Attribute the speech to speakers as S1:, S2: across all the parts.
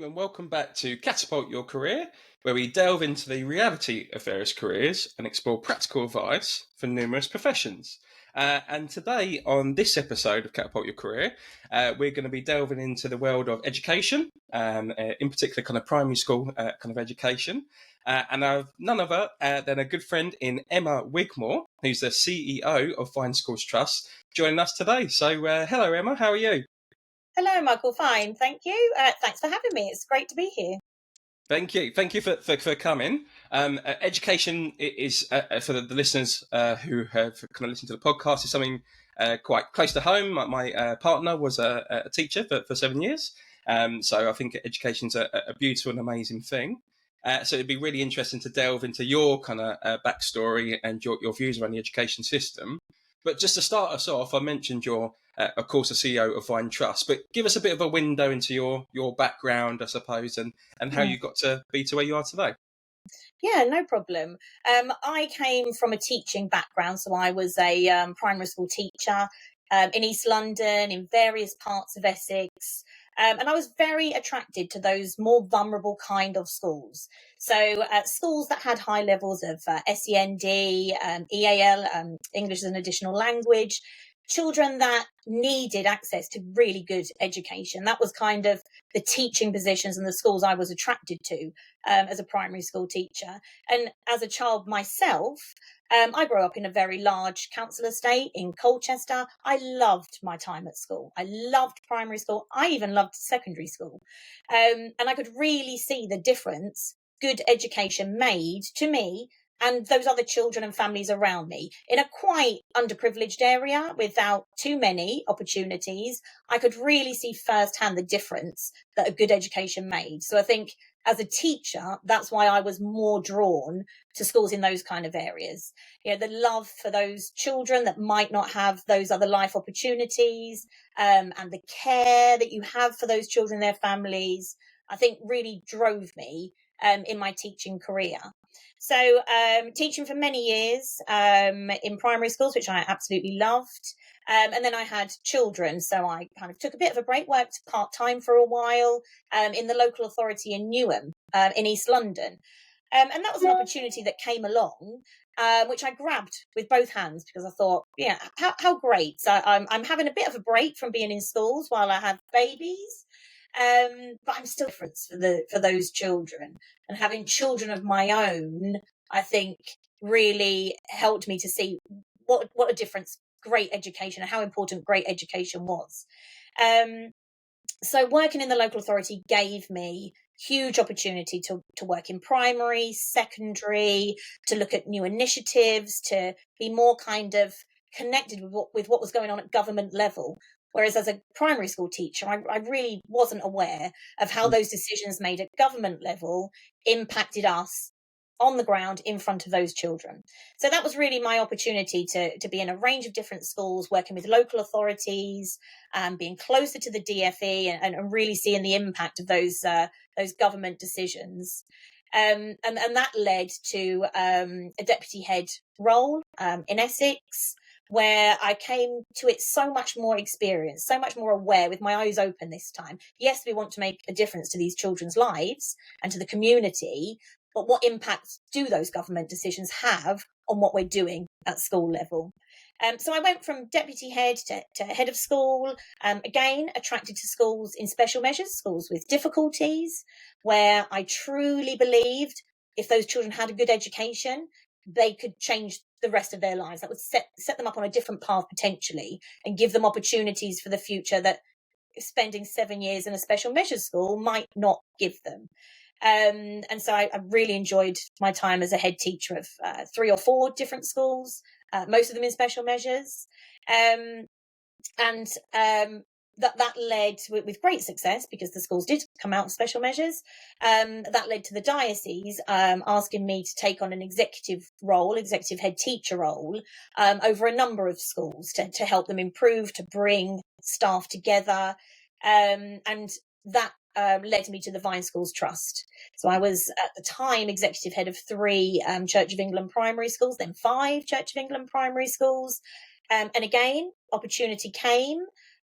S1: and welcome back to Catapult Your Career, where we delve into the reality of various careers and explore practical advice for numerous professions. And today, on this episode of Catapult Your Career, we're going to be delving into the world of education, in particular, kind of primary school kind of education. And I've none other than a good friend in Emma Wigmore, who's the CEO of Vine Schools Trust, joining us today. So, hello, Emma. How are you?
S2: Hello, Michael. Fine, thank you. Thanks for having me. It's great to be here.
S1: Thank you. Thank you for coming. Education is, for the listeners who have kind of listened to the podcast, is something quite close to home. My partner was a teacher for 7 years. So I think education's a beautiful and amazing thing. So it'd be really interesting to delve into your kind of backstory and your views around the education system. But just to start us off, I mentioned you're, of course, the CEO of Vine Trust, but give us a bit of a window into your background, I suppose, and how you got to be to where you are today.
S2: Yeah, no problem. I came from a teaching background, so I was a primary school teacher in East London, in various parts of Essex. And I was very attracted to those more vulnerable kind of schools. So schools that had high levels of SEND, EAL, English as an additional language, children that needed access to really good education. That was kind of the teaching positions and the schools I was attracted to as a primary school teacher. And as a child myself, I grew up in a very large council estate in Colchester. I loved my time at school. I loved primary school. I even loved secondary school. And I could really see the difference good education made to me and those other children and families around me in a quite underprivileged area without too many opportunities. I could really see firsthand the difference that a good education made. So I think as a teacher, that's why I was more drawn to schools in those kind of areas. You know, the love for those children that might not have those other life opportunities, and the care that you have for those children and their families, I think really drove me in my teaching career. So teaching for many years in primary schools, which I absolutely loved. And then I had children, so I kind of took a bit of a break, worked part-time for a while in the local authority in Newham in East London. And that was an opportunity that came along, which I grabbed with both hands because I thought, yeah, how great. So I'm having a bit of a break from being in schools while I have babies. But I'm still different for those children, and having children of my own, I think, really helped me to see what a difference great education and how important great education was. So working in the local authority gave me huge opportunity to work in primary, secondary, to look at new initiatives, to be more kind of connected with what was going on at government level. Whereas as a primary school teacher, I really wasn't aware of how those decisions made at government level impacted us on the ground in front of those children. So that was really my opportunity to be in a range of different schools, working with local authorities, being closer to the DFE and really seeing the impact of those government decisions. And that led to a deputy head role in Essex, where I came to it so much more experienced, so much more aware, with my eyes open this time. Yes, we want to make a difference to these children's lives and to the community, but what impact do those government decisions have on what we're doing at school level? So I went from deputy head to head of school, again, attracted to schools in special measures, schools with difficulties, where I truly believed if those children had a good education, they could change the rest of their lives. That would set them up on a different path potentially and give them opportunities for the future that spending 7 years in a special measures school might not give them. And so I really enjoyed my time as a head teacher of 3 or 4 different schools, most of them in special measures. That led with great success, because the schools did come out of special measures. That led to the diocese asking me to take on an executive head teacher role over a number of schools to help them improve, to bring staff together. And that led me to the Vine Schools Trust. So I was at the time executive head of 3 Church of England primary schools, then 5 Church of England primary schools. And again, opportunity came.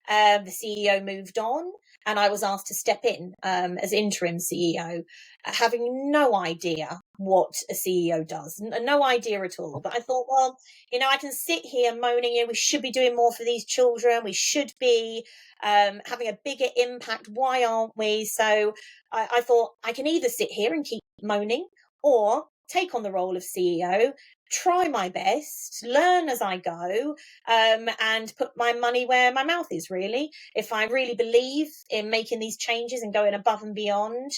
S2: The CEO moved on, and I was asked to step in as interim CEO, having no idea what a CEO does, no idea at all. But I thought, well, I can sit here moaning, we should be doing more for these children. We should be having a bigger impact. Why aren't we? So I thought I can either sit here and keep moaning or take on the role of CEO, try my best, learn as I go, and put my money where my mouth is, really. If I really believe in making these changes and going above and beyond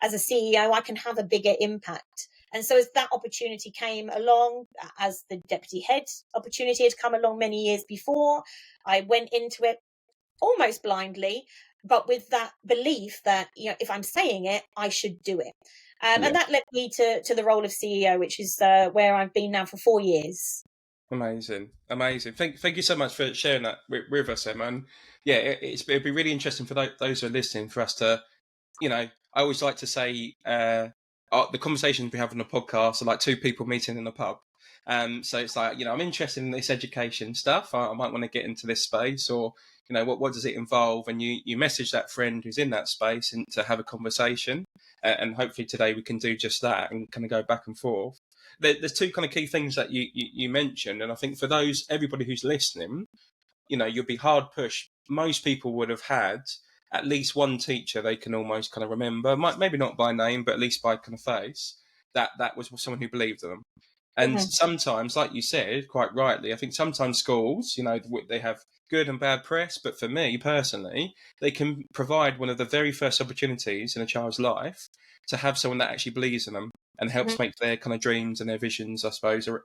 S2: as a CEO, I can have a bigger impact. And so as that opportunity came along, as the deputy head opportunity had come along many years before, I went into it almost blindly, but with that belief that, if I'm saying it, I should do it. And that led me to the role of CEO, which is where I've been now for 4 years.
S1: Amazing. Thank you so much for sharing that with us, Emma. And yeah, it'd be really interesting for those who are listening for us to, I always like to say the conversations we have on the podcast are like two people meeting in a pub. So it's like, I'm interested in this education stuff. I might want to get into this space, or, what does it involve? And you message that friend who's in that space and to have a conversation. And hopefully today we can do just that and kind of go back and forth. There's two kind of key things that you mentioned. And I think for everybody who's listening, you'll be hard pushed. Most people would have had at least one teacher they can almost kind of remember, maybe not by name, but at least by kind of face, that was someone who believed in them. And sometimes, like you said, quite rightly, I think sometimes schools, they have good and bad press, but for me personally, they can provide one of the very first opportunities in a child's life to have someone that actually believes in them and helps make their kind of dreams and their visions, I suppose, or,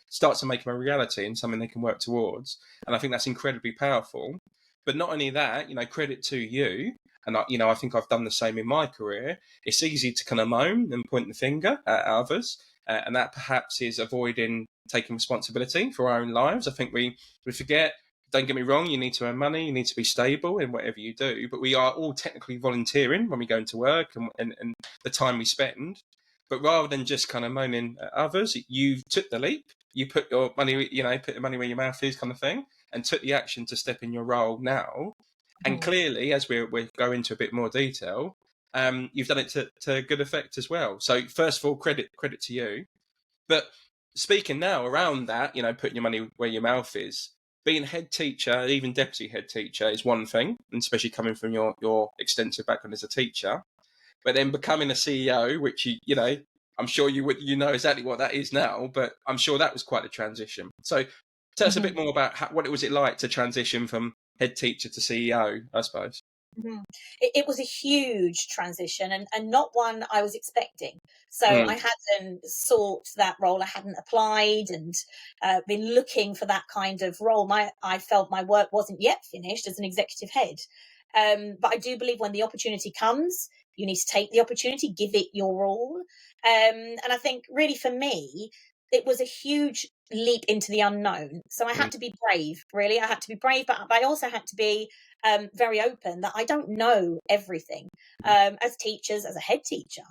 S1: start to make them a reality and something they can work towards. And I think that's incredibly powerful. But not only that, credit to you. And, I think I've done the same in my career. It's easy to kind of moan and point the finger at others. And that perhaps is avoiding taking responsibility for our own lives. I think we forget, don't get me wrong, you need to earn money, you need to be stable in whatever you do, but we are all technically volunteering when we go into work and the time we spend. But rather than just kind of moaning at others, you took the leap, you put your money, put the money where your mouth is, kind of thing, and took the action to step in your role now. And clearly, as we go into a bit more detail, you've done it to good effect as well. So first of all, credit to you. But speaking now around that, putting your money where your mouth is, being head teacher, even deputy head teacher, is one thing, and especially coming from your extensive background as a teacher. But then becoming a CEO, which I'm sure you know exactly what that is now, but I'm sure that was quite a transition. So tell us a bit more about what it was like to transition from head teacher to CEO, I suppose.
S2: It was a huge transition and not one I was expecting. So I hadn't sought that role. I hadn't applied and been looking for that kind of role. I felt my work wasn't yet finished as an executive head. But I do believe when the opportunity comes, you need to take the opportunity, give it your all. And I think really for me, it was a huge leap into the unknown. So I had to be brave, really. I had to be brave, but I also had to be very open that I don't know everything. As teachers, as a head teacher,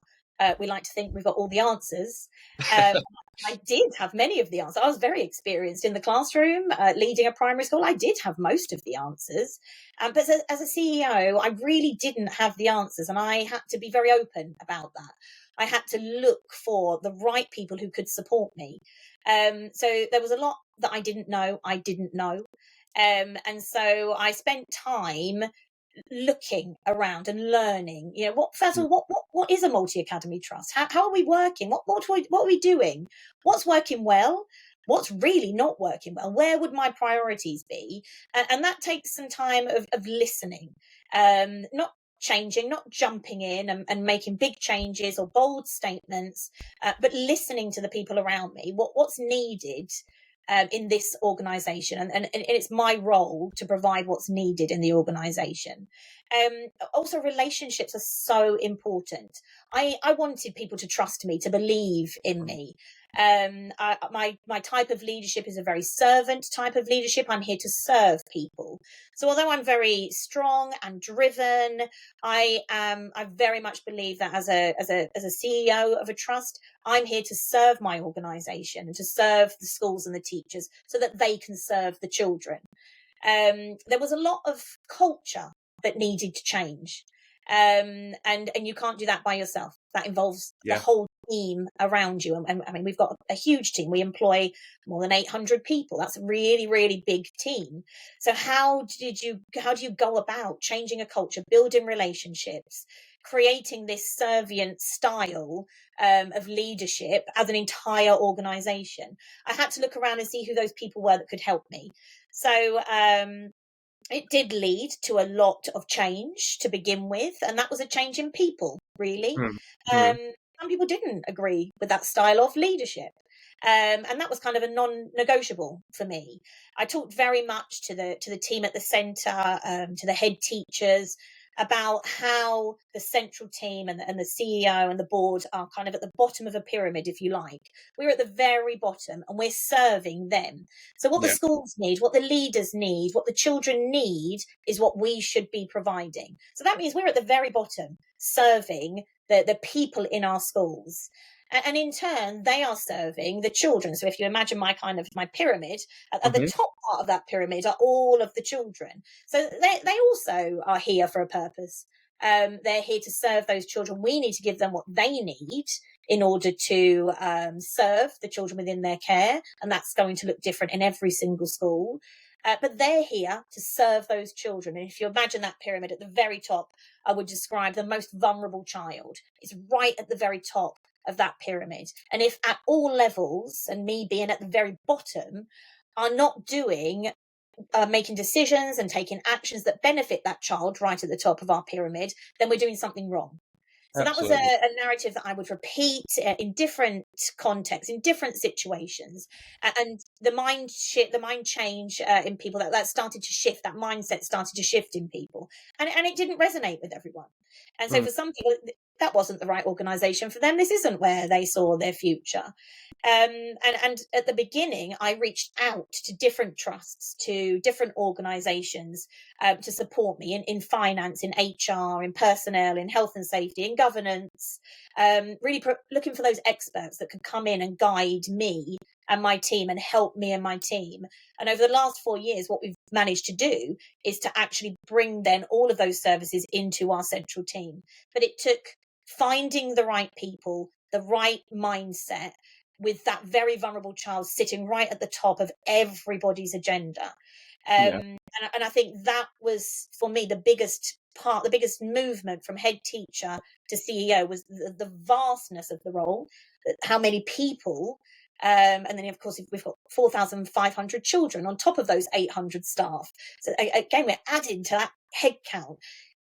S2: we like to think we've got all the answers. I did have many of the answers. I was very experienced in the classroom, leading a primary school. I did have most of the answers. But as a CEO, I really didn't have the answers. And I had to be very open about that. I had to look for the right people who could support me. So there was a lot that I didn't know. And so I spent time looking around and learning, first of all, what is a multi-academy trust? How are we working? What are we doing? What's working well? What's really not working well? Where would my priorities be? And that takes some time of listening, not changing, not jumping in and making big changes or bold statements, but listening to the people around me. What's needed in this organisation, and it's my role to provide what's needed in the organisation. Also, relationships are so important. I wanted people to trust me, to believe in me. My type of leadership is a very servant type of leadership. I'm here to serve people. So although I'm very strong and driven, I very much believe that as a CEO of a trust, I'm here to serve my organisation and to serve the schools and the teachers so that they can serve the children. There was a lot of culture that needed to change. And you can't do that by yourself. That involves the
S1: Yeah.
S2: whole team around you. And I mean, we've got a huge team. We employ more than 800 people. That's a really, really big team. So how do you go about changing a culture, building relationships, creating this servient style of leadership as an entire organization? I had to look around and see who those people were that could help me. So it did lead to a lot of change to begin with, and that was a change in people, really.
S1: Mm. Mm.
S2: Um, some people didn't agree with that style of leadership. And that was kind of a non-negotiable for me. I talked very much to the team at the centre, to the head teachers, about how the central team and the CEO and the board are kind of at the bottom of a pyramid, if you like. We're at the very bottom and we're serving them. So what the
S1: Yeah.
S2: schools need, what the leaders need, what the children need is what we should be providing. So that means we're at the very bottom serving the people in our schools. And in turn, they are serving the children. So if you imagine my pyramid, at the
S1: Mm-hmm.
S2: top part of that pyramid are all of the children. So they also are here for a purpose. They're here to serve those children. We need to give them what they need in order to serve the children within their care. And that's going to look different in every single school. But they're here to serve those children. And if you imagine that pyramid at the very top, I would describe the most vulnerable child. It's right at the very top of that pyramid. And if at all levels, and me being at the very bottom, are not making decisions and taking actions that benefit that child right at the top of our pyramid, then we're doing something wrong. So that was
S1: Absolutely.
S2: a narrative that I would repeat in different contexts, in different situations, and the mind change in people that started to shift. That mindset started to shift in people, and it didn't resonate with everyone. And so
S1: Mm.
S2: for some people, that wasn't the right organisation for them. This isn't where they saw their future. And at the beginning, I reached out to different trusts, to different organisations to support me in finance, in HR, in personnel, in health and safety, in governance, really looking for those experts that could come in and guide me and my team and help me and my team. And over the last 4 years, what we've managed to do is to actually bring then all of those services into our central team. But it took finding the right people, the right mindset, with that very vulnerable child sitting right at the top of everybody's agenda.
S1: Yeah.
S2: And I think that was, for me, the biggest part, the biggest movement from head teacher to CEO was the vastness of the role, how many people. And then, of course, we've got 4,500 children on top of those 800 staff. So again, we're adding to that head count.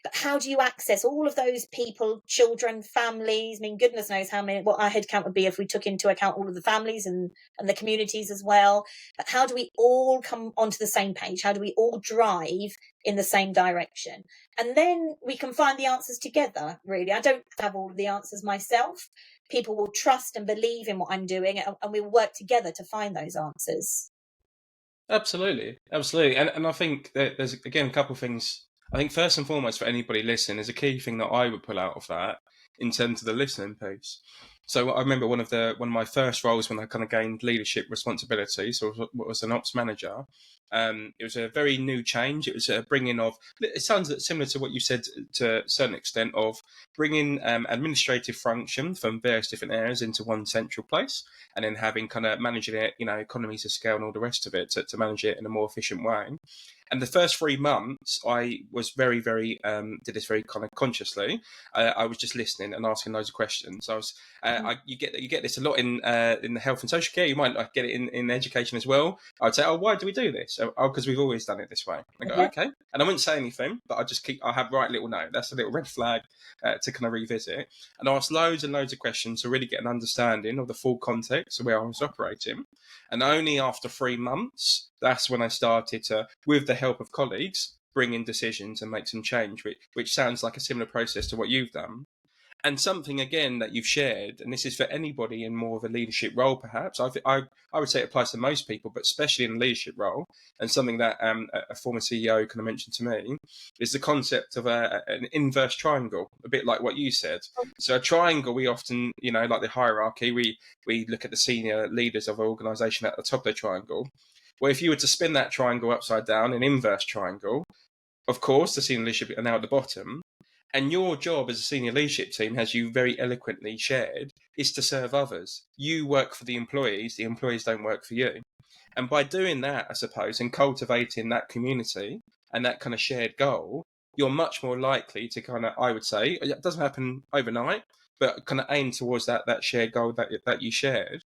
S2: But how do you access all of those people, children, families? I mean, goodness knows what our headcount would be if we took into account all of the families and the communities as well. But how do we all come onto the same page? How do we all drive in the same direction? And then we can find the answers together, really. I don't have all of the answers myself. People will trust and believe in what I'm doing, and we will work together to find those answers.
S1: Absolutely. And I think that there's, again, a couple of things. I think first and foremost, for anybody listening, is a key thing that I would pull out of that in terms of the listening piece. So I remember one of my first roles when I kind of gained leadership responsibility, so I was an ops manager. It was a very new change. It was a bringing of, it sounds similar to what you said to a certain extent, of bringing administrative function from various different areas into one central place, and then having kind of managing it, economies of scale and all the rest of it to manage it in a more efficient way. And the first 3 months, I was very, very did this very kind of consciously. I was just listening and asking loads of questions. You get this a lot in the health and social care. You might get it in education as well. I'd say, why do we do this? Oh, because we've always done it this way. I go,
S2: Yeah.
S1: okay, and I wouldn't say anything, but I have right little note. That's a little red flag to kind of revisit. And I asked loads and loads of questions to really get an understanding of the full context of where I was operating. And only after 3 months, that's when I started to, with the help of colleagues, bring in decisions and make some change, which sounds like a similar process to what you've done. And something, again, that you've shared, and this is for anybody in more of a leadership role, perhaps. I would say it applies to most people, but especially in a leadership role, and something that a former CEO kind of mentioned to me, is the concept of an inverse triangle, a bit like what you said. So a triangle, we often, like the hierarchy, we look at the senior leaders of an organisation at the top of the triangle. Well, if you were to spin that triangle upside down, an inverse triangle, of course, the senior leadership are now at the bottom. And your job as a senior leadership team, as you very eloquently shared, is to serve others. You work for the employees don't work for you. And by doing that, I suppose, and cultivating that community and that kind of shared goal, you're much more likely to kind of, I would say, it doesn't happen overnight, but kind of aim towards that shared goal that you shared.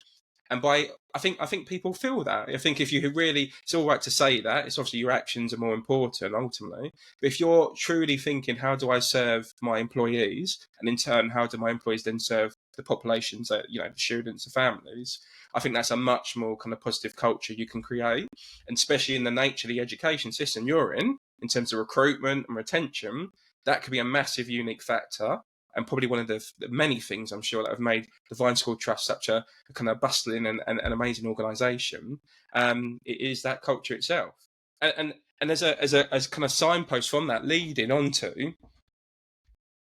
S1: And I think people feel that. I think if you really, it's all right to say that. It's obviously your actions are more important ultimately. But if you're truly thinking, how do I serve my employees, and in turn, how do my employees then serve the populations, that the students, the families? I think that's a much more kind of positive culture you can create, and especially in the nature of the education system you're in terms of recruitment and retention, that could be a massive unique factor. And probably one of the many things I'm sure that have made the Vine School Trust such a kind of bustling and amazing organisation. It is that culture itself, and as a kind of signpost from that leading onto,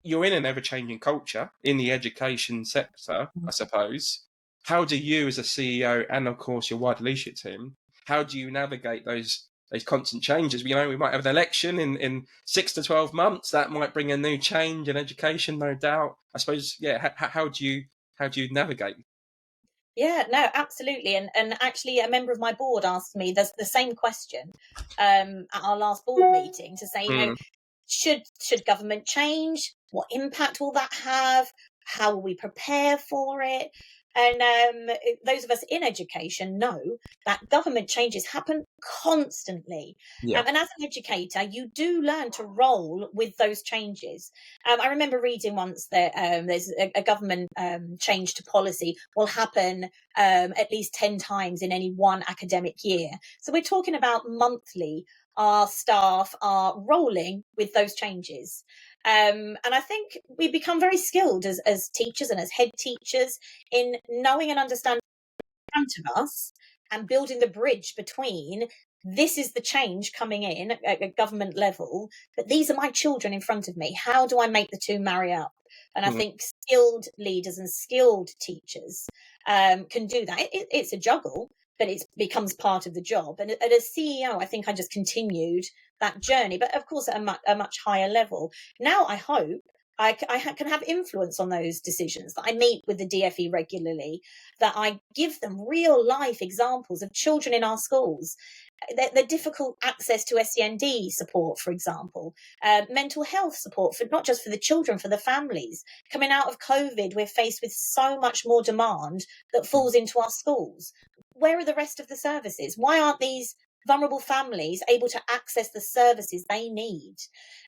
S1: you're in an ever-changing culture in the education sector, I suppose. How do you, as a CEO, and of course your wider leadership team, how do you navigate those constant changes? We might have an election in 6 to 12 months. That might bring a new change in education, no doubt. I suppose, yeah. How do you navigate?
S2: Yeah, no, absolutely. And actually, a member of my board asked me the same question at our last board meeting to say,
S1: Mm,
S2: should government change? What impact will that have? How will we prepare for it? And those of us in education know that government changes happen constantly.
S1: yeah,
S2: And as an educator, you do learn to roll with those changes. I remember reading once that there's a government change to policy will happen at least 10 times in any one academic year. So we're talking about monthly our staff are rolling with those changes. And I think we become very skilled as teachers and as head teachers in knowing and understanding in front of us and building the bridge between this is the change coming in at a government level, but these are my children in front of me. How do I make the two marry up? And I
S1: mm,
S2: think skilled leaders and skilled teachers can do that. It's a juggle, but it becomes part of the job. And as CEO, I think I just continued that journey, but of course at a much higher level. Now I hope can have influence on those decisions, that I meet with the DFE regularly, that I give them real life examples of children in our schools, the difficult access to SEND support, for example, mental health support for not just for the children, for the families. Coming out of COVID, we're faced with so much more demand that falls into our schools. Where are the rest of the services? Why aren't these vulnerable families able to access the services they need?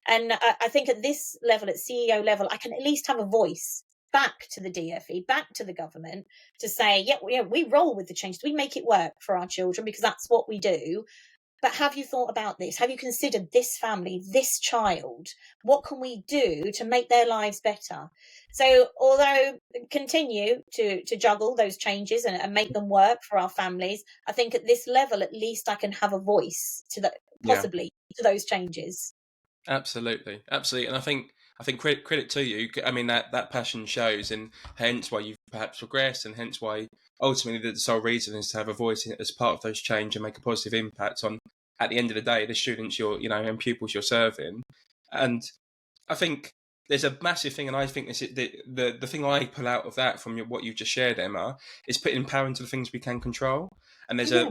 S2: And I think at this level, at CEO level, I can at least have a voice back to the DFE, back to the government, to say, yeah, we roll with the changes. We make it work for our children because that's what we do. But have you thought about this? Have you considered this family, this child? What can we do to make their lives better? So, although continue to juggle those changes and make them work for our families, I think at this level, at least I can have a voice to the
S1: yeah.
S2: possibly to those changes.
S1: Absolutely, absolutely, and I think credit to you. I mean that passion shows, and hence why you've perhaps progressed, and hence why ultimately the sole reason is to have a voice as part of those change and make a positive impact on, at the end of the day, the students and pupils you're serving. And I think there's a massive thing, and I think this is the thing I pull out of that from what you've just shared, Emma, is putting power into the things we can control. And
S2: Yeah.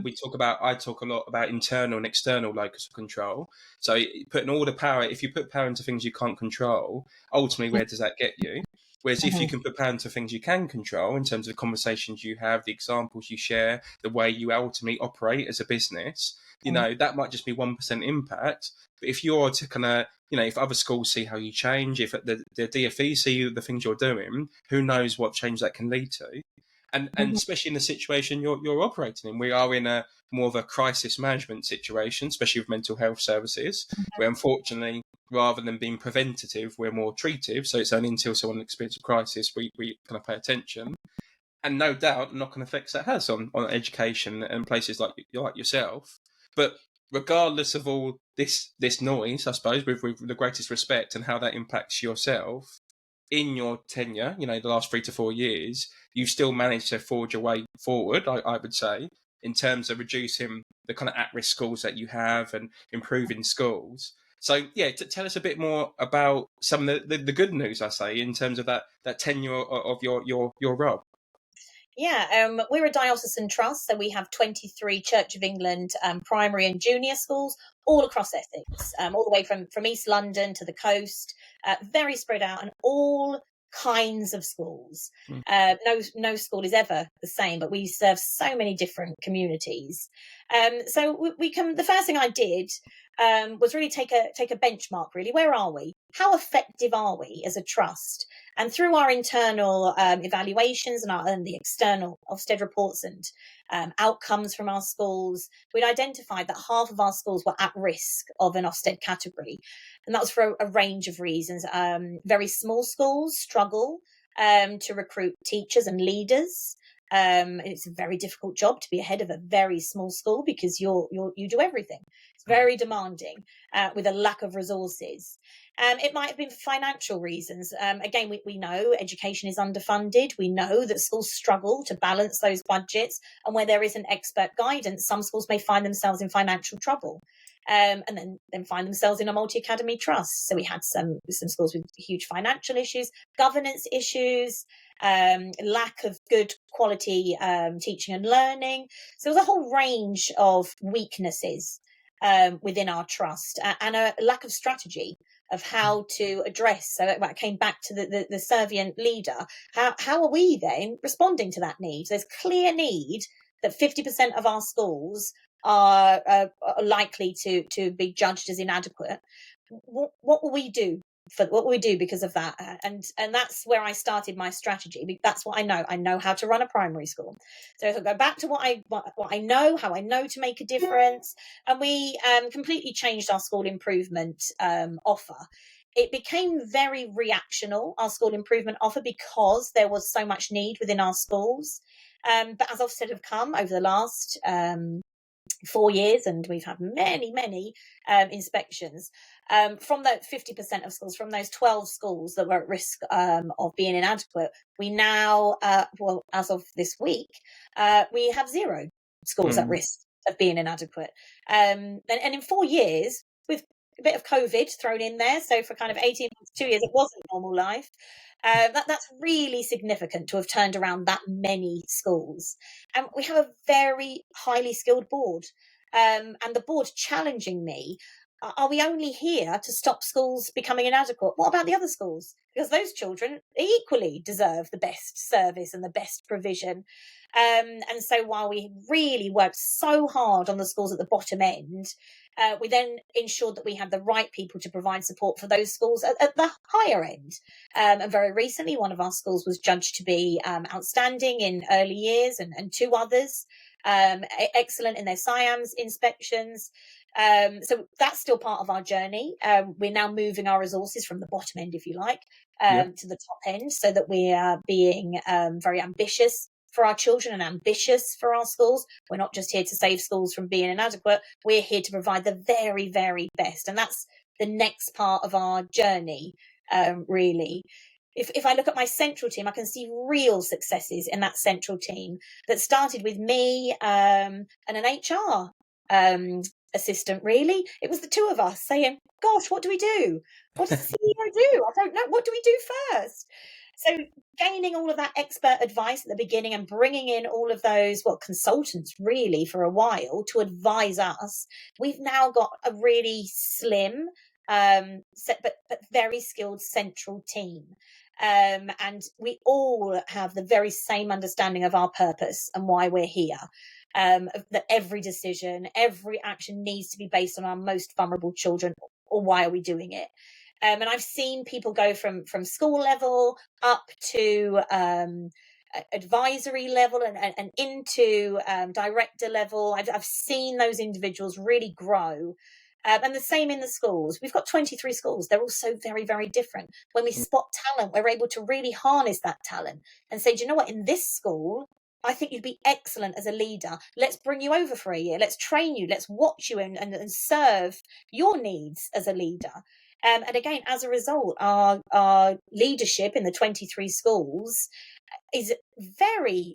S1: I talk a lot about internal and external locus of control. So putting all the power, if you put power into things you can't control, ultimately where does that get you? Whereas if you
S2: Mhm.
S1: can put power into things you can control, in terms of the conversations you have, the examples you share, the way you ultimately operate as a business, that might just be 1% impact. But if you're to kind of, if other schools see how you change, if the DFE see the things you're doing, who knows what change that can lead to? And
S2: Mhm.
S1: especially in the situation you're operating in, we are in a more of a crisis management situation, especially with mental health services, where unfortunately, rather than being preventative, we're more treative. So it's only until someone experiences a crisis we kind of pay attention. And no doubt, knock-on effects that has on education and places like yourself. But regardless of all this noise, I suppose, with the greatest respect, and how that impacts yourself in your tenure, the last 3 to 4 years, you've still managed to forge your way forward, I would say, in terms of reducing the kind of at-risk schools that you have and improving schools. So yeah, tell us a bit more about some of the good news, I say, in terms of that tenure of your role.
S2: Yeah, we're a diocesan trust, so we have 23 Church of England primary and junior schools all across Essex, all the way from East London to the coast, very spread out, and all kinds of schools.
S1: Mm.
S2: No school is ever the same, but we serve so many different communities. So we can. The first thing I did was really take a benchmark. Really, where are we? How effective are we as a trust? And through our internal evaluations and the external Ofsted reports and outcomes from our schools, we'd identified that half of our schools were at risk of an Ofsted category. And that was for a range of reasons. Very small schools struggle to recruit teachers and leaders. It's a very difficult job to be a head of a very small school because you do everything. It's very demanding with a lack of resources. It might have been for financial reasons. Again, we know education is underfunded. We know that schools struggle to balance those budgets. And where there isn't expert guidance, some schools may find themselves in financial trouble. And then find themselves in a multi-academy trust. So we had some schools with huge financial issues, governance issues, lack of good quality teaching and learning. So there's a whole range of weaknesses within our trust and a lack of strategy of how to address. So it came back to the servient leader. How are we then responding to that need? There's clear need that 50% of our schools are likely to be judged as inadequate. What will we do? What will we do because of that? And that's where I started my strategy. That's what I know. I know how to run a primary school. So if I go back to what I know, how I know to make a difference, and we completely changed our school improvement offer. It became very reactional, our school improvement offer, because there was so much need within our schools. But as Ofsted have come over the last 4 years, and we've had many inspections from the 50% of schools, from those 12 schools that were at risk of being inadequate. We now, well, as of this week, we have 0 schools at risk of being inadequate. And in 4 years, with a bit of COVID thrown in there, so for kind of 18 months, 2 years, it wasn't normal life. That's really significant to have turned around that many schools. And we have a very highly skilled board. And the board challenging me, are we only here to stop schools becoming inadequate? What about the other schools? Because those children equally deserve the best service and the best provision. And so while we really worked so hard on the schools at the bottom end, we then ensured that we had the right people to provide support for those schools at the higher end. And very recently, one of our schools was judged to be outstanding in early years, and 2 others excellent in their SIAMS inspections. So that's still part of our journey. We're now moving our resources from the bottom end, if you like, to the top end, so that we are being very ambitious for our children and ambitious for our schools. We're not just here to save schools from being inadequate. We're here to provide the very, very best. And that's the next part of our journey, really. If I look at my central team, I can see real successes in that central team that started with me and an HR assistant, really. It was the 2 of us saying, gosh, what do we do? What does the CEO do? I don't know. What do we do first? So gaining all of that expert advice at the beginning and bringing in all of those, consultants really for a while to advise us, we've now got a really slim, but very skilled central team. And we all have the very same understanding of our purpose and why we're here. That every decision, every action needs to be based on our most vulnerable children, or why are we doing it? And I've seen people go from school level up to advisory level and into director level. I've seen those individuals really grow. And the same in the schools. We've got 23 schools. They're all so very, very different. When we spot talent, we're able to really harness that talent and say, do you know what, in this school, I think you'd be excellent as a leader. Let's bring you over for a year. Let's train you. Let's watch you and serve your needs as a leader. And again, as a result, our leadership in the 23 schools is very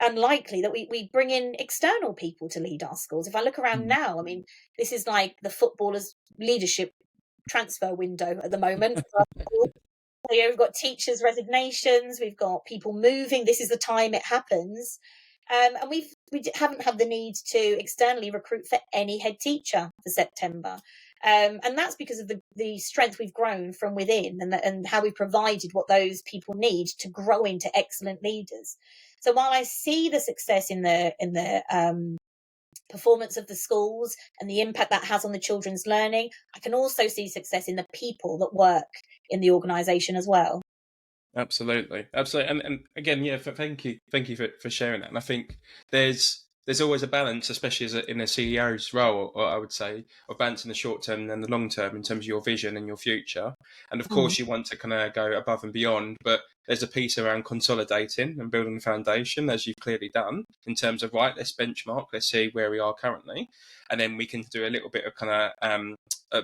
S2: unlikely that we bring in external people to lead our schools. If I look around now, I mean, this is like the footballers' leadership transfer window at the moment. So, we've got teachers' resignations, we've got people moving. This is the time it happens. And haven't had the need to externally recruit for any head teacher for September. And that's because of the strength we've grown from within, and how we've provided what those people need to grow into excellent leaders. So while I see the success in the performance of the schools and the impact that has on the children's learning, I can also see success in the people that work in the organisation as well.
S1: Absolutely, absolutely, and again, yeah. Thank you for sharing that. And I think there's always a balance, especially in a CEO's role, or I would say, of balancing the short term and the long term in terms of your vision and your future. And of
S2: Mm.
S1: course, you want to kind of go above and beyond, but there's a piece around consolidating and building the foundation, as you've clearly done, in terms of right. Let's benchmark. Let's see where we are currently, and then we can do a little bit of kind of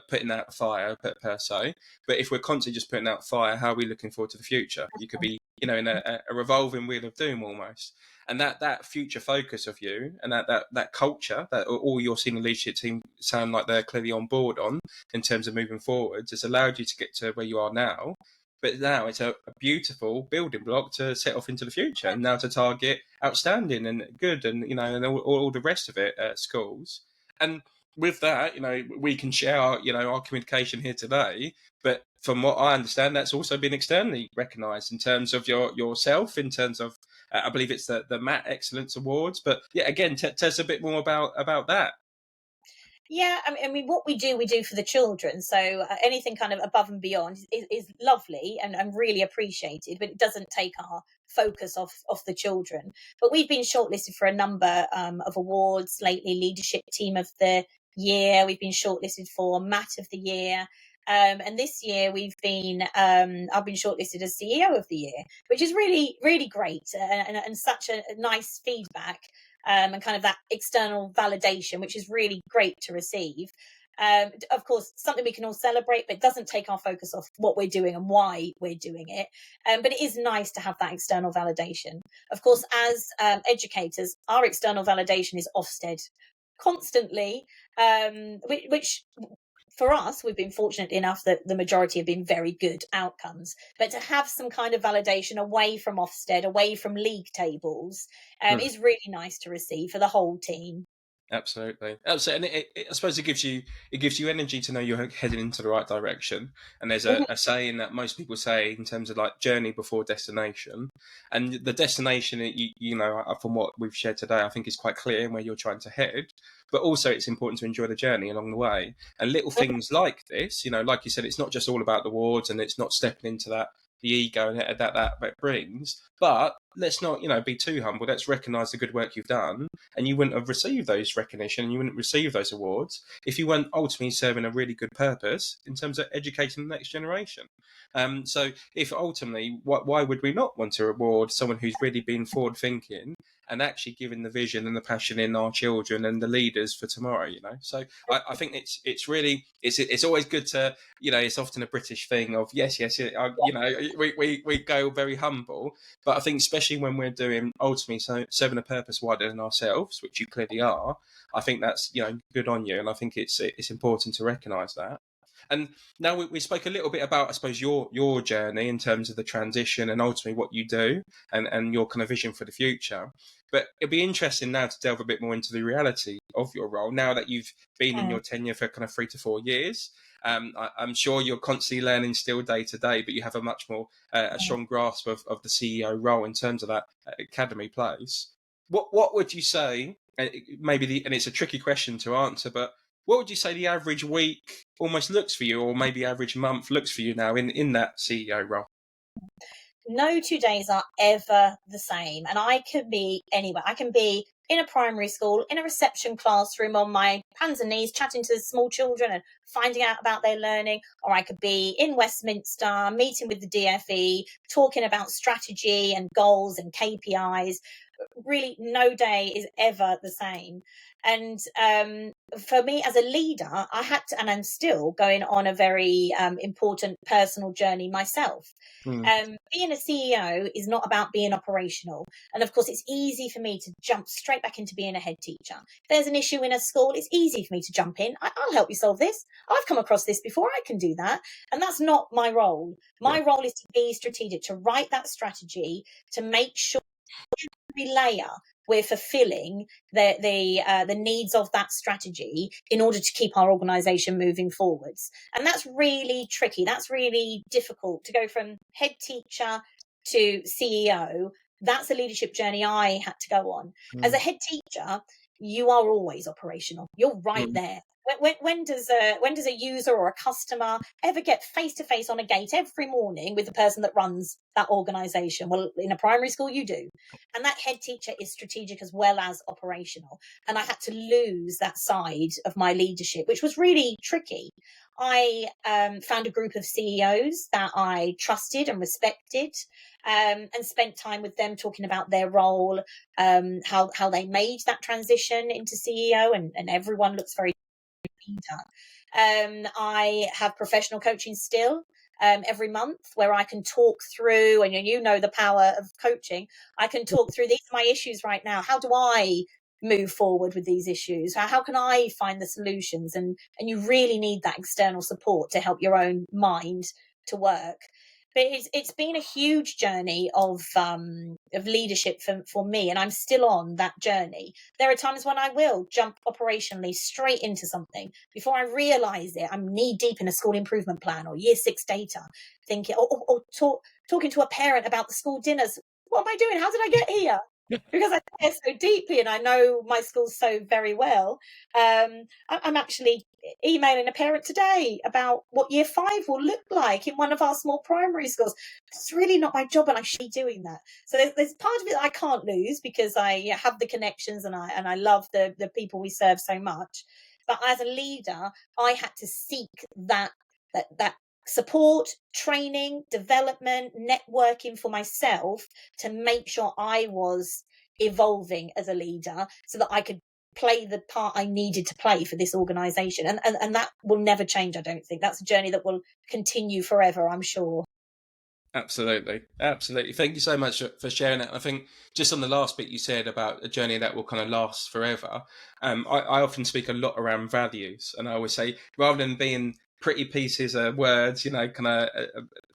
S1: putting out a fire per se. But if we're constantly just putting out fire, how are we looking forward to the future? You could be, in a revolving wheel of doom almost. And that future focus of you, and that culture that all your senior leadership team sound like they're clearly on board on in terms of moving forwards, has allowed you to get to where you are now. But now it's a beautiful building block to set off into the future, and now to target outstanding and good, and and all the rest of it at schools. And with that, we can share our communication here today. But from what I understand, that's also been externally recognised in terms of yourself, in terms of I believe it's the Matt Excellence Awards. But yeah, again, tell us a bit more about that.
S2: Yeah, I mean, what we do for the children. So anything kind of above and beyond is lovely and really appreciated, but it doesn't take our focus off the children. But we've been shortlisted for a number of awards lately. Leadership Team of the Year. We've been shortlisted for Mat of the Year. And this year I've been shortlisted as CEO of the Year, which is really, really great, and such a nice feedback, and kind of that external validation, which is really great to receive. Of course, something we can all celebrate, but it doesn't take our focus off what we're doing and why we're doing it. But it is nice to have that external validation. Of course, as educators, our external validation is Ofsted constantly, which for us, we've been fortunate enough that the majority have been very good outcomes. But to have some kind of validation away from Ofsted, away from league tables, is really nice to receive for the whole team.
S1: Absolutely, absolutely, and I suppose it gives you energy to know you're heading into the right direction. And there's a saying that most people say in terms of like journey before destination, and the destination, from what we've shared today, I think is quite clear in where you're trying to head. But also, it's important to enjoy the journey along the way, and little things like this. Like you said, it's not just all about the awards, and it's not stepping into the ego that brings. But let's not be too humble. Let's recognise the good work you've done, and you wouldn't have received those recognition, and you wouldn't receive those awards if you weren't ultimately serving a really good purpose in terms of educating the next generation. So if ultimately, why would we not want to reward someone who's really been forward thinking and actually giving the vision and the passion in our children and the leaders for tomorrow? So I think it's really it's always good to it's often a British thing of yes, we go very humble, but I think especially when we're doing ultimately serving a purpose wider than ourselves, which you clearly are, I think that's good on you, and I think it's important to recognise that. And now we spoke a little bit about, I suppose, your journey in terms of the transition and ultimately what you do and your kind of vision for the future. But it'd be interesting now to delve a bit more into the reality of your role now that you've been in your tenure for kind of 3 to 4 years. I'm sure you're constantly learning still day to day, but you have a much more a strong grasp of the CEO role in terms of that academy place. What would you say? Maybe and it's a tricky question to answer, but what would you say the average week almost looks for you, or maybe average month looks for you now in that CEO role?
S2: No 2 days are ever the same, and I can be anywhere. I can be in a primary school, in a reception classroom, on my hands and knees, chatting to small children and finding out about their learning, or I could be in Westminster, meeting with the DFE, talking about strategy and goals and KPIs, really no day is ever the same. And for me as a leader, I had to, and I'm still going on a very important personal journey myself.
S1: Mm.
S2: Being a CEO is not about being operational. And of course, it's easy for me to jump straight back into being a head teacher. If there's an issue in a school, it's easy for me to jump in. I'll help you solve this. I've come across this before. I can do that. And that's not my role.
S1: Yeah.
S2: My role is to be strategic, to write that strategy, to make sure every layer we're fulfilling the needs of that strategy in order to keep our organization moving forwards. And that's really tricky. That's really difficult to go from head teacher to CEO. That's a leadership journey I had to go on. As a
S1: Mm.
S2: head teacher, you are always operational. You're right
S1: Mm.
S2: there. When does a user or a customer ever get face to face on a gate every morning with the person that runs that organization? Well, in a primary school, you do. And that head teacher is strategic as well as operational. And I had to lose that side of my leadership, which was really tricky. I found a group of CEOs that I trusted and respected, and spent time with them talking about their role, how they made that transition into CEO, and everyone looks very leader. I have professional coaching still, every month, where I can talk through, and you know the power of coaching. I can talk through, these are my issues right now. How do I move forward with these issues? How can I find the solutions? And you really need that external support to help your own mind to work. But it's been a huge journey of leadership for me, and I'm still on that journey. There are times when I will jump operationally straight into something before I realize it. I'm knee deep in a school improvement plan or year six data, thinking, talking to a parent about the school dinners. What am I doing? How did I get here? Because I care so deeply and I know my school so very well. I'm actually emailing a parent today about what year five will look like in one of our small primary schools. It's really not my job, and I should be doing that. So there's part of it that I can't lose because I have the connections, and I love the people we serve so much. But as a leader, I had to seek that support, training, development, networking for myself to make sure I was evolving as a leader so that I could play the part I needed to play for this organization. And that will never change, I don't think. That's a journey that will continue forever, I'm sure.
S1: Absolutely. Absolutely. Thank you so much for sharing that. I think just on the last bit you said about a journey that will kind of last forever, I often speak a lot around values. And I always say, rather than being pretty pieces of words, kind of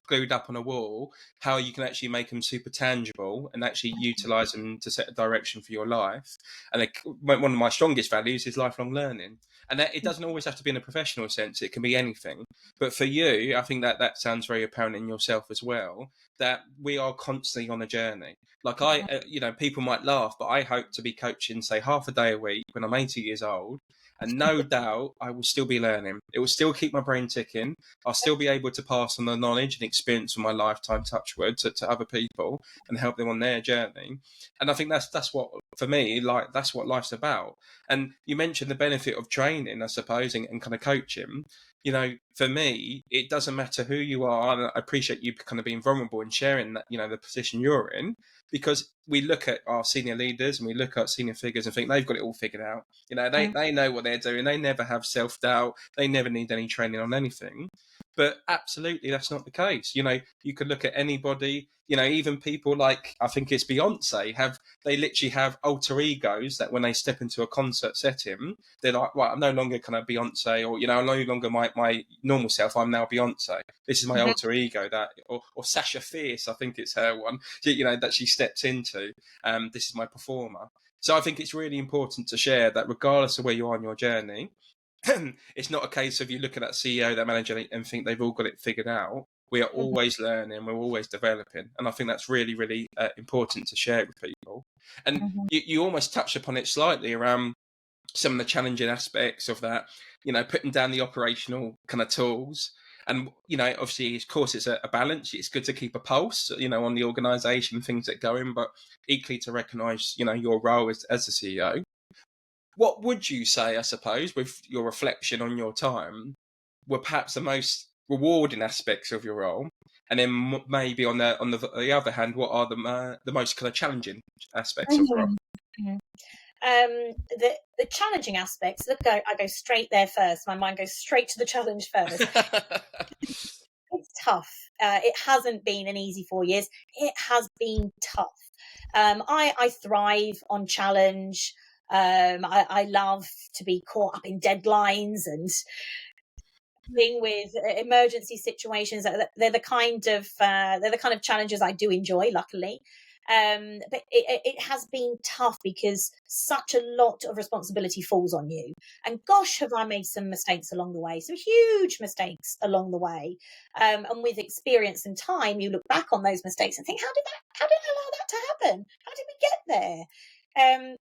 S1: glued up on a wall, how you can actually make them super tangible and actually utilize them to set a direction for your life. And one of my strongest values is lifelong learning. And that, it doesn't always have to be in a professional sense, it can be anything. But for you, I think that sounds very apparent in yourself as well, that we are constantly on a journey. Like people might laugh, but I hope to be coaching, say, half a day a week when I'm 80 years old. And no doubt I will still be learning. It will still keep my brain ticking. I'll still be able to pass on the knowledge and experience of my lifetime, touchwood, to other people and help them on their journey. And I think that's what, for me, like, that's what life's about. And you mentioned the benefit of training, I suppose, and kind of coaching. For me, it doesn't matter who you are. And I appreciate you kind of being vulnerable and sharing that, the position you're in, because we look at our senior leaders and we look at senior figures and think they've got it all figured out. They know what they're doing. They never have self-doubt. They never need any training on anything. But absolutely, that's not the case. You could look at anybody, even people like, I think it's Beyonce, they literally have alter egos that when they step into a concert setting, they're like, right, I'm no longer kind of Beyonce, or, I'm no longer my normal self. I'm now Beyonce. This is my
S2: Mhm.
S1: alter ego, or Sasha Fierce, I think it's her one, that she steps into. This is my performer. So I think it's really important to share that regardless of where you are on your journey, it's not a case of you look at that CEO, that manager, and think they've all got it figured out. We are
S2: Mhm.
S1: always learning, we're always developing. And I think that's really, really important to share with people. And
S2: Mhm.
S1: you almost touched upon it slightly around some of the challenging aspects of that, putting down the operational kind of tools. And, obviously, of course, it's a balance. It's good to keep a pulse, on the organisation, things that go in, but equally to recognise, your role as the CEO. What would you say, I suppose, with your reflection on your time, were perhaps the most rewarding aspects of your role? And then maybe on the other hand, what are the most kind of challenging aspects of growth?
S2: The challenging aspects. Look, I go straight there first. My mind goes straight to the challenge first. It's tough. It hasn't been an easy 4 years. It has been tough. I thrive on challenge. I love to be caught up in deadlines and dealing with emergency situations. They're the kind of challenges I do enjoy, luckily. But it has been tough because such a lot of responsibility falls on you. And gosh, have I made some mistakes along the way, some huge mistakes along the way. And with experience and time, you look back on those mistakes and think, how did I allow that to happen? How did we get there?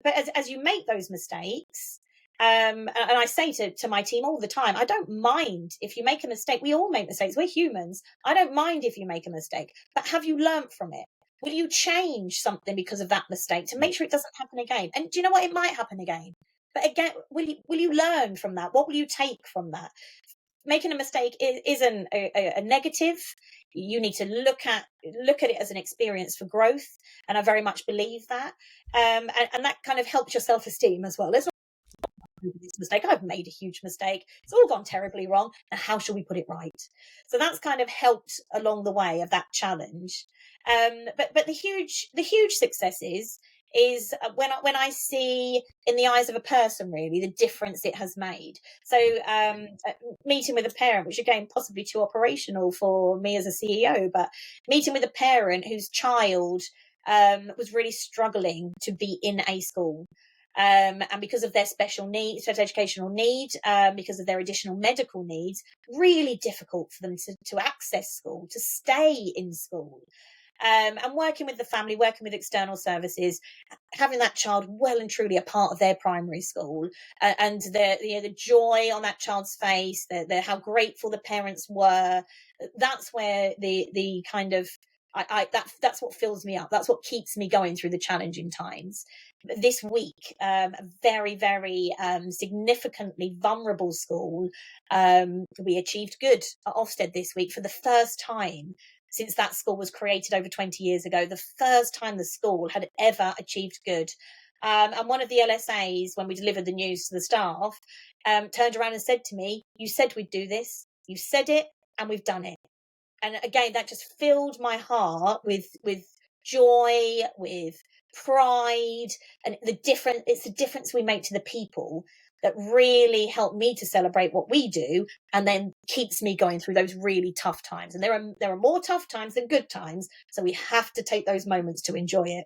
S2: But as you make those mistakes, and I say to my team all the time, I don't mind if you make a mistake. We all make mistakes. We're humans. I don't mind if you make a mistake, but have you learned from it? Will you change something because of that mistake to make sure it doesn't happen again? And do you know what? It might happen again. But again, will you learn from that? What will you take from that? Making a mistake isn't a negative. You need to look at it as an experience for growth, and I very much believe that. And that kind of helps your self-esteem as well. It's this mistake. I've made a huge mistake. It's all gone terribly wrong. And how shall we put it right? So that's kind of helped along the way of that challenge. But the huge successes is when I see in the eyes of a person really the difference it has made. So meeting with a parent, which again possibly too operational for me as a CEO, but meeting with a parent whose child was really struggling to be in a school. And because of their special educational need, because of their additional medical needs, really difficult for them to access school, to stay in school. And working with the family, working with external services, having that child well and truly a part of their primary school, and the joy on that child's face, how grateful the parents were. That's where the kind of that's what fills me up. That's what keeps me going through the challenging times. This week, a very, very significantly vulnerable school, we achieved good at Ofsted this week for the first time since that school was created over 20 years ago. The first time the school had ever achieved good. And one of the LSAs, when we delivered the news to the staff, turned around and said to me, "You said we'd do this. You said it, and we've done it." And again, that just filled my heart with joy, with pride, and it's the difference we make to the people that really help me to celebrate what we do, and then keeps me going through those really tough times. And there are more tough times than good times, so we have to take those moments to enjoy it.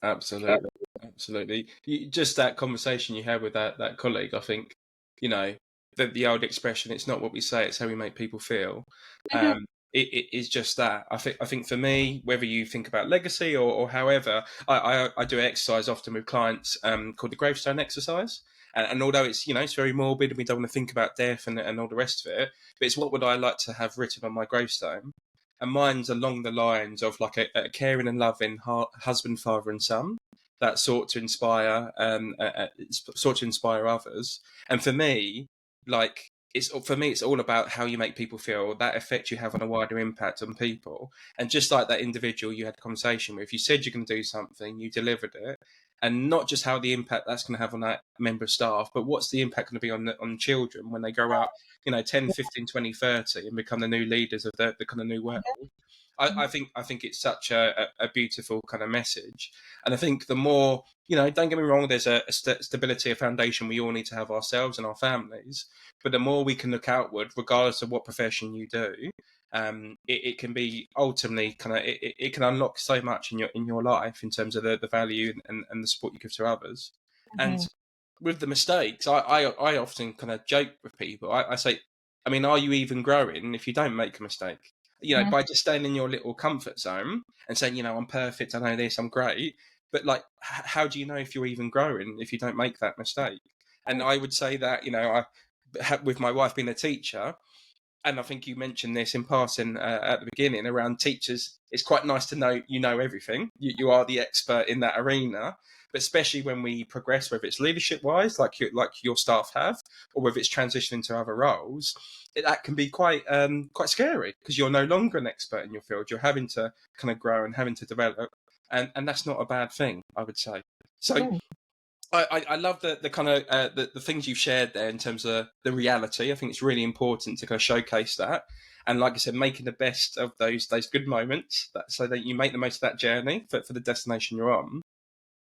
S1: Absolutely. Just that conversation you had with that colleague, I think, the old expression, it's not what we say, it's how we make people feel.
S2: Mhm.
S1: It is just that. I think for me, whether you think about legacy or however, I do exercise often with clients called the gravestone exercise. And although it's it's very morbid and we don't want to think about death and all the rest of it, but it's what would I like to have written on my gravestone? And mine's along the lines of like a caring and loving husband, father, and son that sought to inspire others. And for me, it's all about how you make people feel, that effect you have on a wider impact on people. And just like that individual you had a conversation with, you said you're going to do something, you delivered it, and not just how the impact that's going to have on that member of staff, but what's the impact going to be on children when they grow up 10, 15, 20, 30 and become the new leaders of the kind of new world. I think it's such a beautiful kind of message. And I think the more, don't get me wrong, there's a stability, a foundation we all need to have ourselves and our families. But the more we can look outward, regardless of what profession you do, it can be ultimately kind of, it can unlock so much in your life in terms of the value and the support you give to others. And with the mistakes, I often kind of joke with people. I say, I mean, are you even growing if you don't make a mistake? By just staying in your little comfort zone and saying, I'm perfect, I know this, I'm great. But like, how do you know if you're even growing if you don't make that mistake? And I would say that, with my wife being a teacher, and I think you mentioned this in passing at the beginning around teachers. It's quite nice to know you know everything. You are the expert in that arena. But especially when we progress, whether it's leadership wise, like your staff have, or whether it's transitioning to other roles, that can be quite scary because you're no longer an expert in your field. You're having to kind of grow and having to develop, and that's not a bad thing, I would say. So
S2: Mm.
S1: I love the kind of the things you've shared there in terms of the reality. I think it's really important to kind of showcase that, and like I said, making the best of those good moments, so that you make the most of that journey for the destination you're on.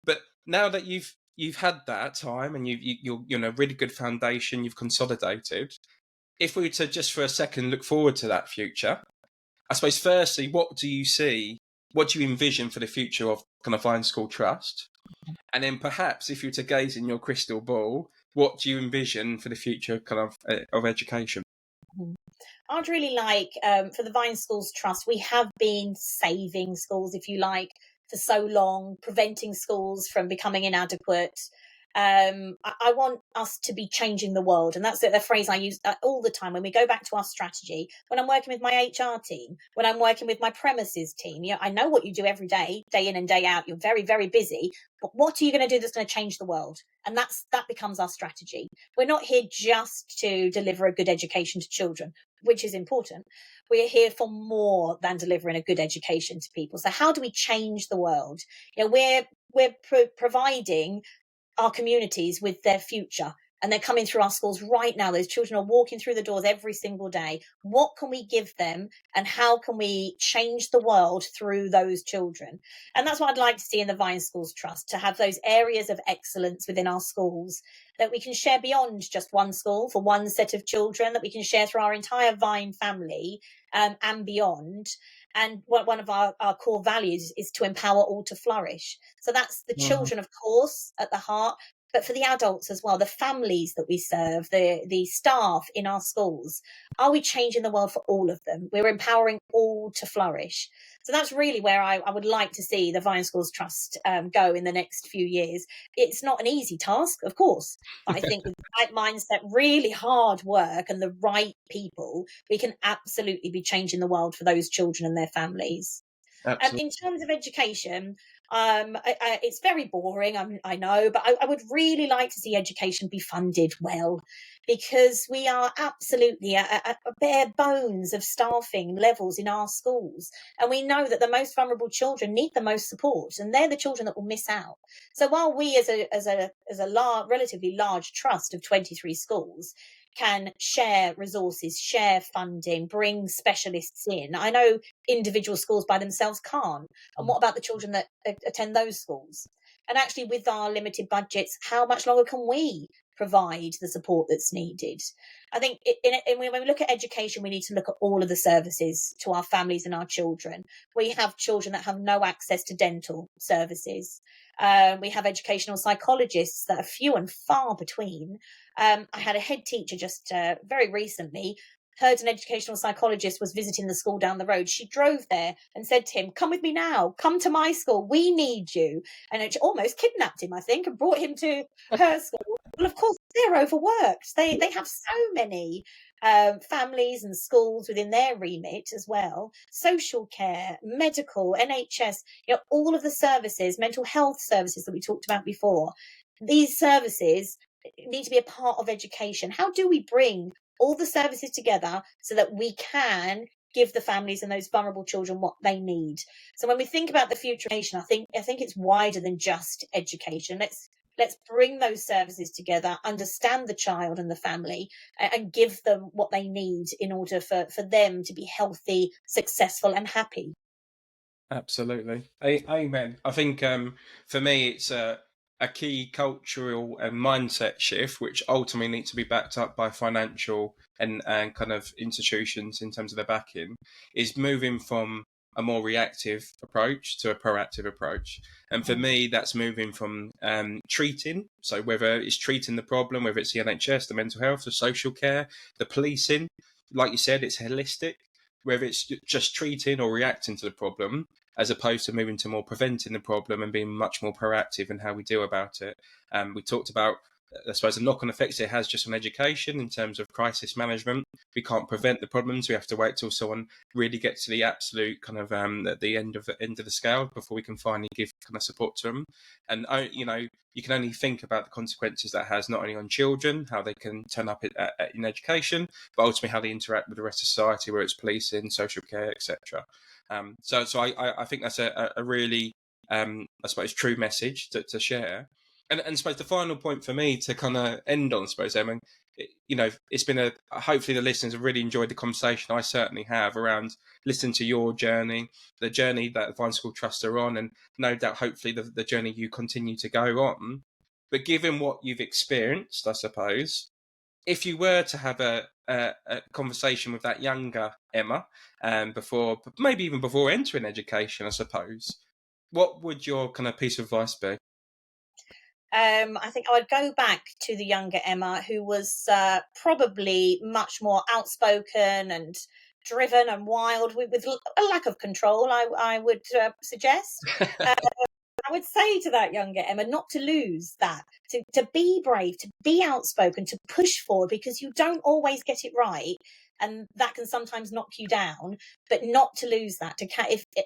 S1: But now that you've had that time and you're in a really good foundation, you've consolidated. If we were to just for a second look forward to that future, I suppose firstly, what do you see? What do you envision for the future of kind of Vine School Trust? And then perhaps if you were to gaze in your crystal ball, what do you envision for the future kind of education?
S2: Mhm. I'd really like, for the Vine Schools Trust, we have been saving schools, if you like, for so long, preventing schools from becoming inadequate. I want us to be changing the world. And that's the phrase I use all the time when we go back to our strategy. When I'm working with my HR team, when I'm working with my premises team, I know what you do every day, day in and day out. You're very, very busy. But what are you going to do that's going to change the world? And that becomes our strategy. We're not here just to deliver a good education to children, which is important. We're here for more than delivering a good education to people. So how do we change the world? We're providing our communities with their future, and they're coming through our schools right now. Those children are walking through the doors every single day. What can we give them, and how can we change the world through those children? And that's what I'd like to see in the Vine Schools Trust, to have those areas of excellence within our schools that we can share beyond just one school for one set of children, that we can share through our entire Vine family, and beyond. And one of our core values is to empower all to flourish. So that's the
S1: Mhm.
S2: children, of course, at the heart, but for the adults as well, the families that we serve, the staff in our schools. Are we changing the world for all of them? We're empowering all to flourish. So that's really where I would like to see the Vine Schools Trust go in the next few years. It's not an easy task, of course, but I think with the right mindset, really hard work, and the right people, we can absolutely be changing the world for those children and their families.
S1: Absolutely.
S2: In terms of education, it's very boring, I know, but I would really like to see education be funded well, because we are absolutely at a bare bones of staffing levels in our schools. And we know that the most vulnerable children need the most support, and they're the children that will miss out. So while we, as a relatively large trust of 23 schools, can share resources, share funding, bring specialists in, I know individual schools by themselves can't. And what about the children that attend those schools? And actually, with our limited budgets, how much longer can we provide the support that's needed? I think when we look at education, we need to look at all of the services to our families and our children. We have children that have no access to dental services. We have educational psychologists that are few and far between. I had a head teacher just very recently, heard an educational psychologist was visiting the school down the road. She drove there and said to him, "Come with me now. Come to my school. We need you." And it almost kidnapped him, I think, and brought him to her school. Well, of course, they're overworked. They have so many families and schools within their remit as well. Social care, medical, NHS, all of the services, mental health services that we talked about before. These services need to be a part of education. How do we bring all the services together so that we can give the families and those vulnerable children what they need? So when we think about the future of education, I think it's wider than just education. Let's bring those services together, understand the child and the family, and give them what they need in order for them to be healthy, successful, and happy.
S1: Absolutely. Amen. I think for me, it's a key cultural and mindset shift, which ultimately needs to be backed up by financial and kind of institutions in terms of their backing, is moving from a more reactive approach to a proactive approach. And for me, that's moving from treating, so whether it's treating the problem, whether it's the NHS, the mental health, the social care, the policing, like you said, it's holistic, whether it's just treating or reacting to the problem, as opposed to moving to more preventing the problem and being much more proactive in how we deal about it. We talked about I suppose the knock-on effects it has just on education in terms of crisis management. We can't prevent the problems. We have to wait till someone really gets to the absolute kind of at the end of the scale before we can finally give kind of support to them. And you can only think about the consequences that has not only on children, how they can turn up in education, but ultimately how they interact with the rest of society, whether it's policing, social care, etc. So I think that's a really I suppose true message to share. And I suppose the final point for me to kind of end on, I suppose, Emma, it's been hopefully the listeners have really enjoyed the conversation. I certainly have, around listening to your journey, the journey that the Vine School Trust are on, and no doubt, hopefully, the journey you continue to go on. But given what you've experienced, I suppose, if you were to have a conversation with that younger Emma, maybe even before entering education, I suppose, what would your kind of piece of advice be?
S2: I think I would go back to the younger Emma, who was probably much more outspoken and driven and wild, with a lack of control, I would suggest. I would say to that younger Emma not to lose that, to be brave, to be outspoken, to push forward, because you don't always get it right. And that can sometimes knock you down, but not to lose that.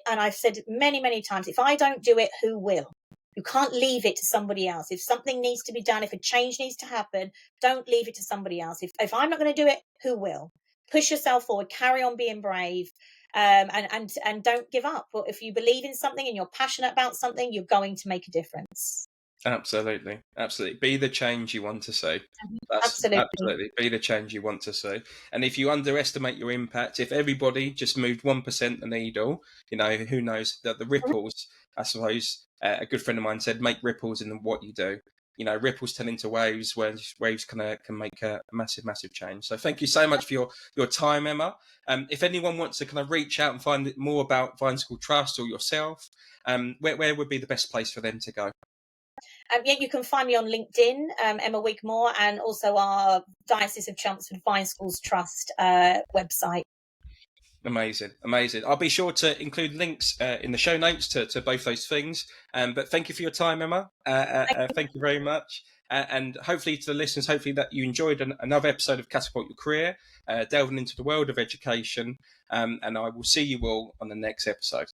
S2: And I've said many, many times, if I don't do it, who will? You can't leave it to somebody else. If something needs to be done, if a change needs to happen, don't leave it to somebody else. If I'm not going to do it, who will? Push yourself forward, carry on being brave, and don't give up. Well, if you believe in something and you're passionate about something, you're going to make a difference.
S1: Absolutely. Be the change you want to see. That's
S2: Absolutely.
S1: absolutely, be the change you want to see. And if you underestimate your impact, if everybody just moved 1% the needle, who knows, that the ripples, I suppose, a good friend of mine said, make ripples in what you do. Ripples turn into waves, where waves can make a massive, massive change. So thank you so much for your time, Emma. If anyone wants to kind of reach out and find more about Vine School Trust or yourself, where would be the best place for them to go?
S2: Yeah, you can find me on LinkedIn, Emma Wigmore, and also our Diocese of Chelmsford Vine Schools Trust website.
S1: Amazing. I'll be sure to include links in the show notes to both those things. But thank you for your time, Emma. Thank you very much. And hopefully to the listeners, hopefully that you enjoyed another episode of Catapult Your Career, delving into the world of education. And I will see you all on the next episode.